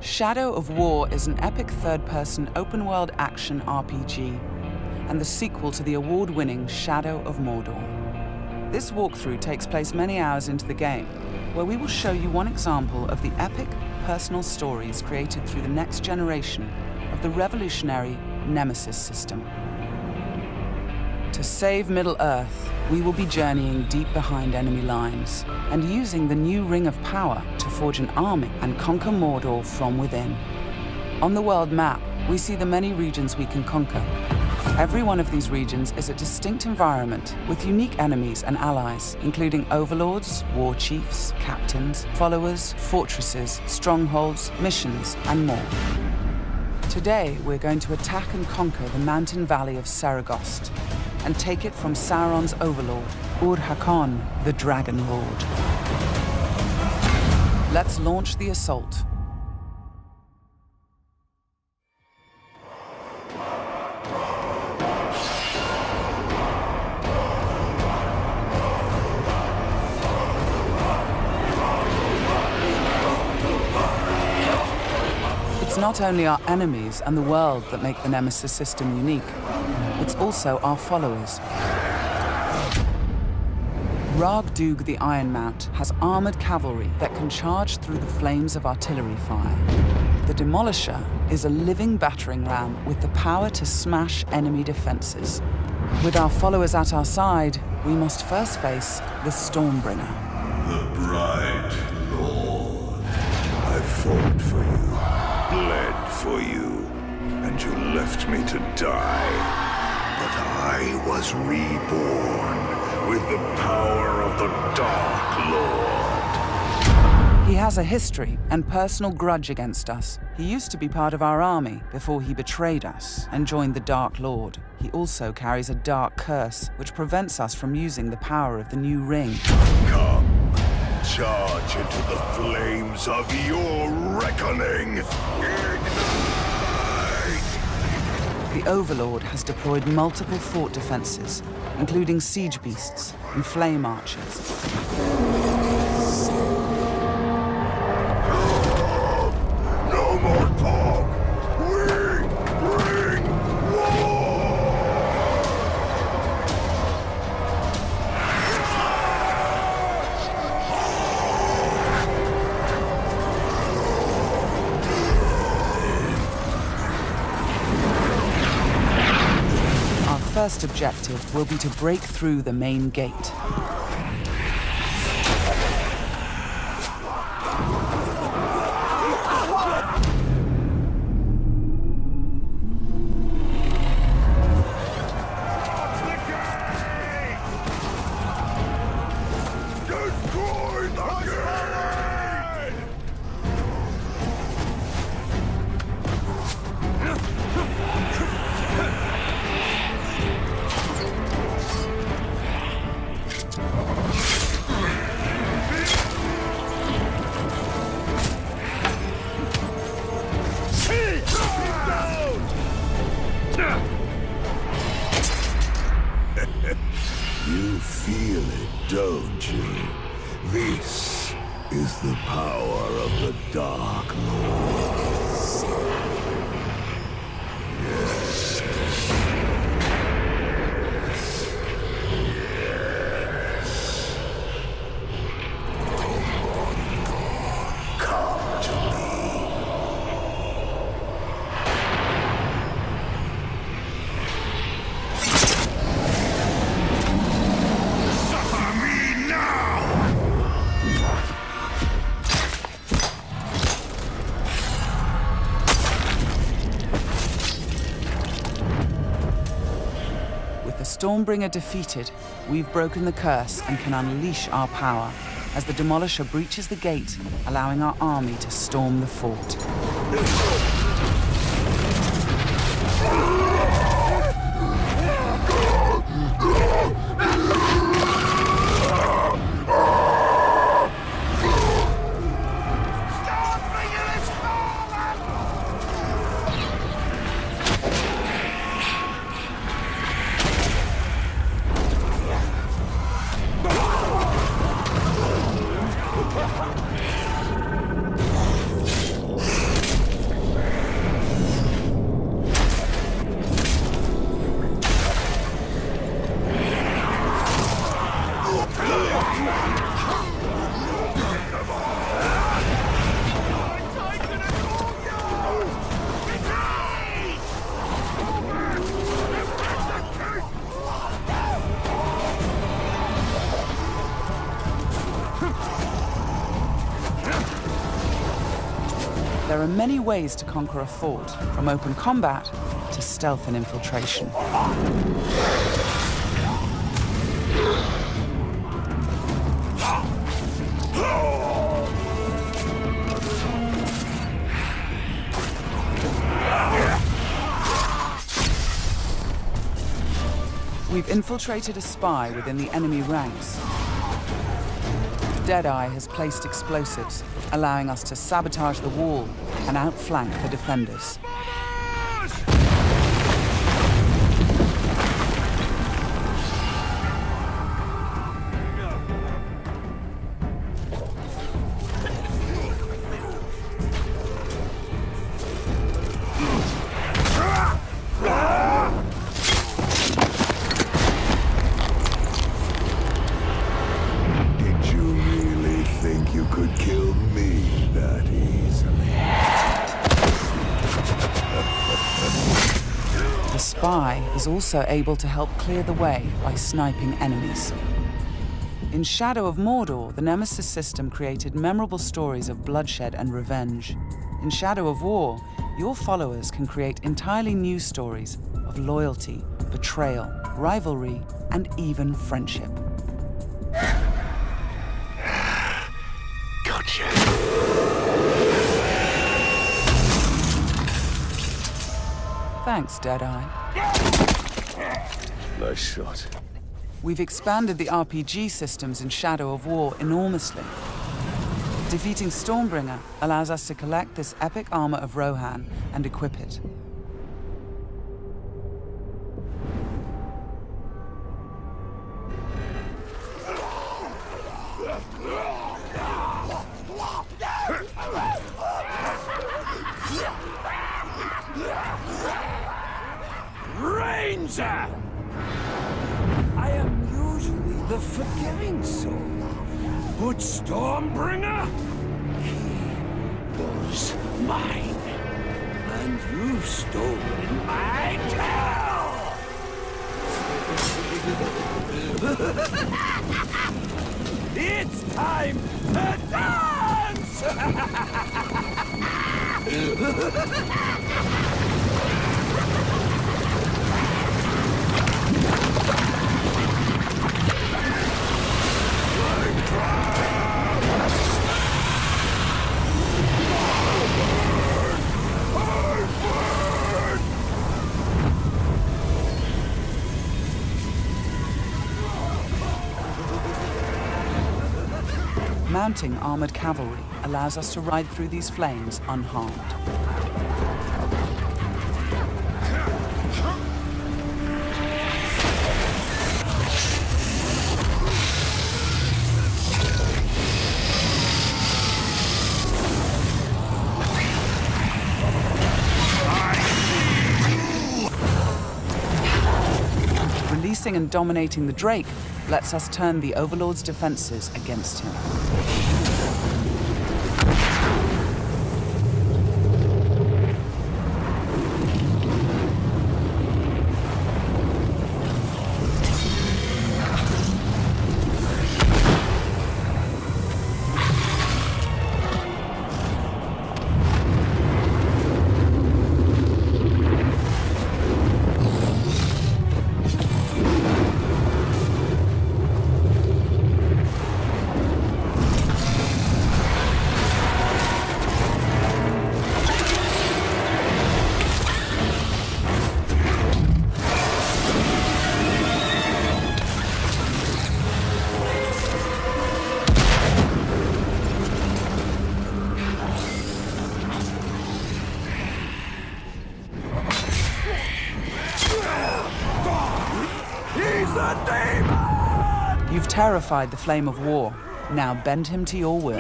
Shadow of War is an epic third-person open-world action RPG and the sequel to the award-winning Shadow of Mordor. This walkthrough takes place many hours into the game, where we will show you one example of the epic, personal stories created through the next generation of the revolutionary Nemesis system. To save Middle-earth, we will be journeying deep behind enemy lines and using the new Ring of Power to forge an army and conquer Mordor from within. On the world map, we see the many regions we can conquer. Every one of these regions is a distinct environment with unique enemies and allies, including overlords, war chiefs, captains, followers, fortresses, strongholds, missions, and more. Today, we're going to attack and conquer the mountain valley of Saragost and take it from Sauron's overlord, Ur-Hakon, the Dragon Lord. Let's launch the assault. It's not only our enemies and the world that make the Nemesis system unique. It's also our followers. Ragdug the Iron Mount has armored cavalry that can charge through the flames of artillery fire. The Demolisher is a living battering ram with the power to smash enemy defenses. With our followers at our side, we must first face the Stormbringer. The bright Lord. I fought for you, bled for you, and you left me to die. But I was reborn with the power of the Dark Lord. He has a history and personal grudge against us. He used to be part of our army before he betrayed us and joined the Dark Lord. He also carries a dark curse, which prevents us from using the power of the new ring. Come, charge into the flames of your reckoning. The Overlord has deployed multiple fort defenses, including siege beasts and flame archers. No more talk! We bring war! Our first objective will be to break through the main gate. Destroy the gate! You feel it, don't you? This is the power of the Dark Lord. Yes. Yes. Come to me. Suffer me now! With the Stormbringer defeated, we've broken the curse and can unleash our power as the Demolisher breaches the gate, allowing our army to storm the fort. There are many ways to conquer a fort, from open combat to stealth and infiltration. We've infiltrated a spy within the enemy ranks. Deadeye has placed explosives, allowing us to sabotage the wall and outflank the defenders. The spy is also able to help clear the way by sniping enemies. In Shadow of Mordor, the Nemesis system created memorable stories of bloodshed and revenge. In Shadow of War, your followers can create entirely new stories of loyalty, betrayal, rivalry, and even friendship. Gotcha. Thanks, Deadeye. Nice shot. We've expanded the RPG systems in Shadow of War enormously. Defeating Stormbringer allows us to collect this epic armor of Rohan and equip it. Ranger! I am usually the forgiving soul, but Stormbringer, he was mine, and you've stolen my tail! It's time to dance! Mounting armored cavalry allows us to ride through these flames unharmed. Releasing and dominating the Drake lets us turn the Overlord's defenses against him. You've terrified the Flame of War. Now bend him to your will.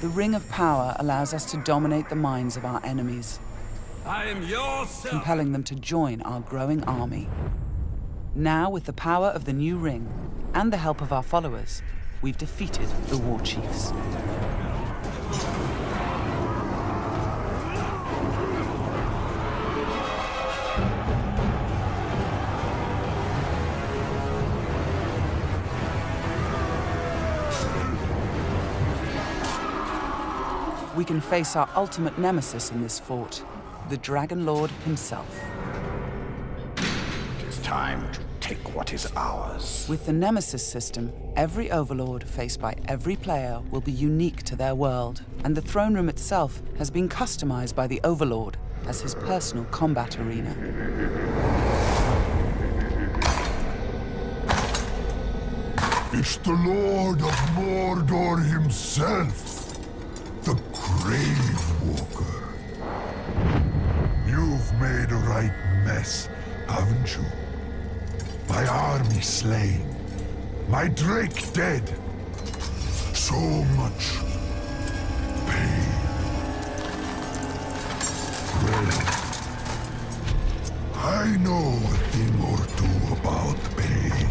The Ring of Power allows us to dominate the minds of our enemies, I am your compelling them to join our growing army. Now, with the power of the new ring and the help of our followers, we've defeated the War Chiefs. we can face our ultimate nemesis in this fort, the Dragon Lord himself. It is time to take what is ours. With the Nemesis system, every Overlord faced by every player will be unique to their world, and the throne room itself has been customized by the Overlord as his personal combat arena. It's the Lord of Mordor himself, the Grave Walker. You've made a right mess, haven't you? My army slain, my Drake dead. So much pain. Well, I know a thing or two about pain.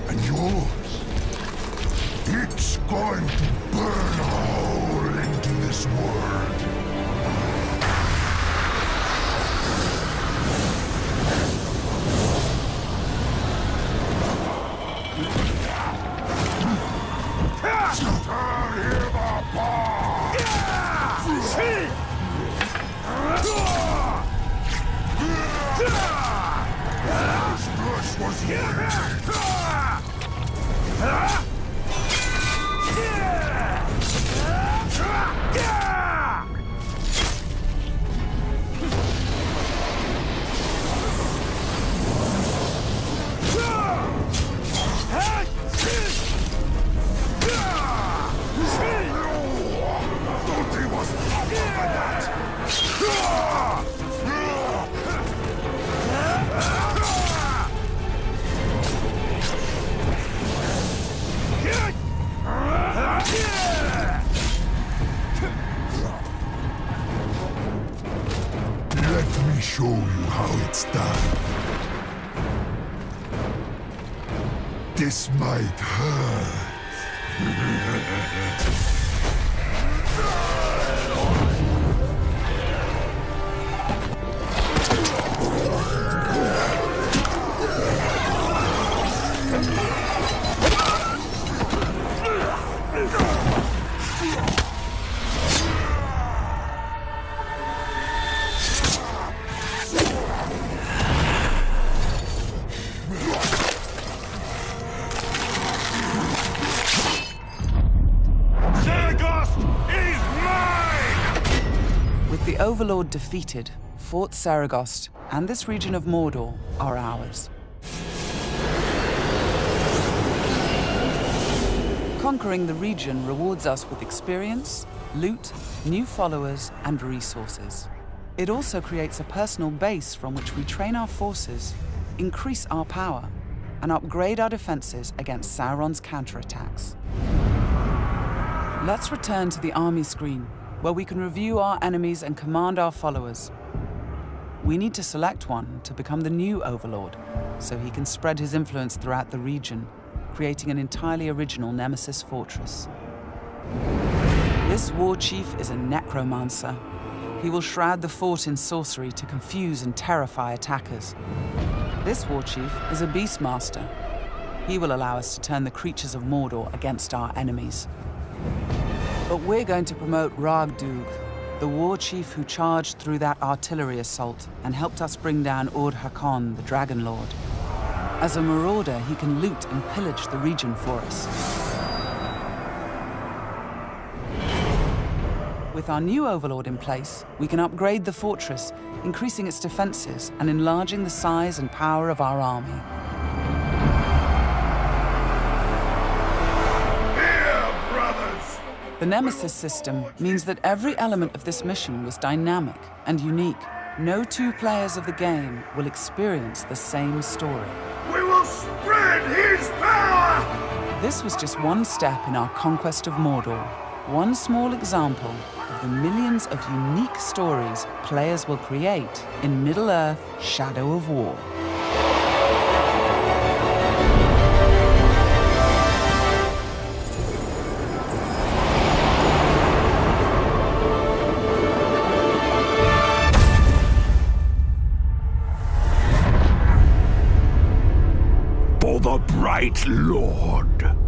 And yours, it's going to burn a hole into this world. Let me show you how it's done. This might hurt. The Overlord defeated, Fort Saragost and this region of Mordor are ours. Conquering the region rewards us with experience, loot, new followers, and resources. It also creates a personal base from which we train our forces, increase our power, and upgrade our defenses against Sauron's counterattacks. Let's return to the army screen, where we can review our enemies and command our followers. We need to select one to become the new Overlord, so he can spread his influence throughout the region, creating an entirely original Nemesis fortress. This war chief is a necromancer. He will shroud the fort in sorcery to confuse and terrify attackers. This war chief is a beastmaster. He will allow us to turn the creatures of Mordor against our enemies. But we're going to promote Ragdug, the war chief who charged through that artillery assault and helped us bring down Ord-Hakon, the Dragon Lord. As a marauder, he can loot and pillage the region for us. With our new Overlord in place, we can upgrade the fortress, increasing its defenses and enlarging the size and power of our army. The Nemesis system means that every element of this mission was dynamic and unique. No two players of the game will experience the same story. We will spread his power! This was just one step in our conquest of Mordor. One small example of the millions of unique stories players will create in Middle-earth: Shadow of War. For the bright Lord.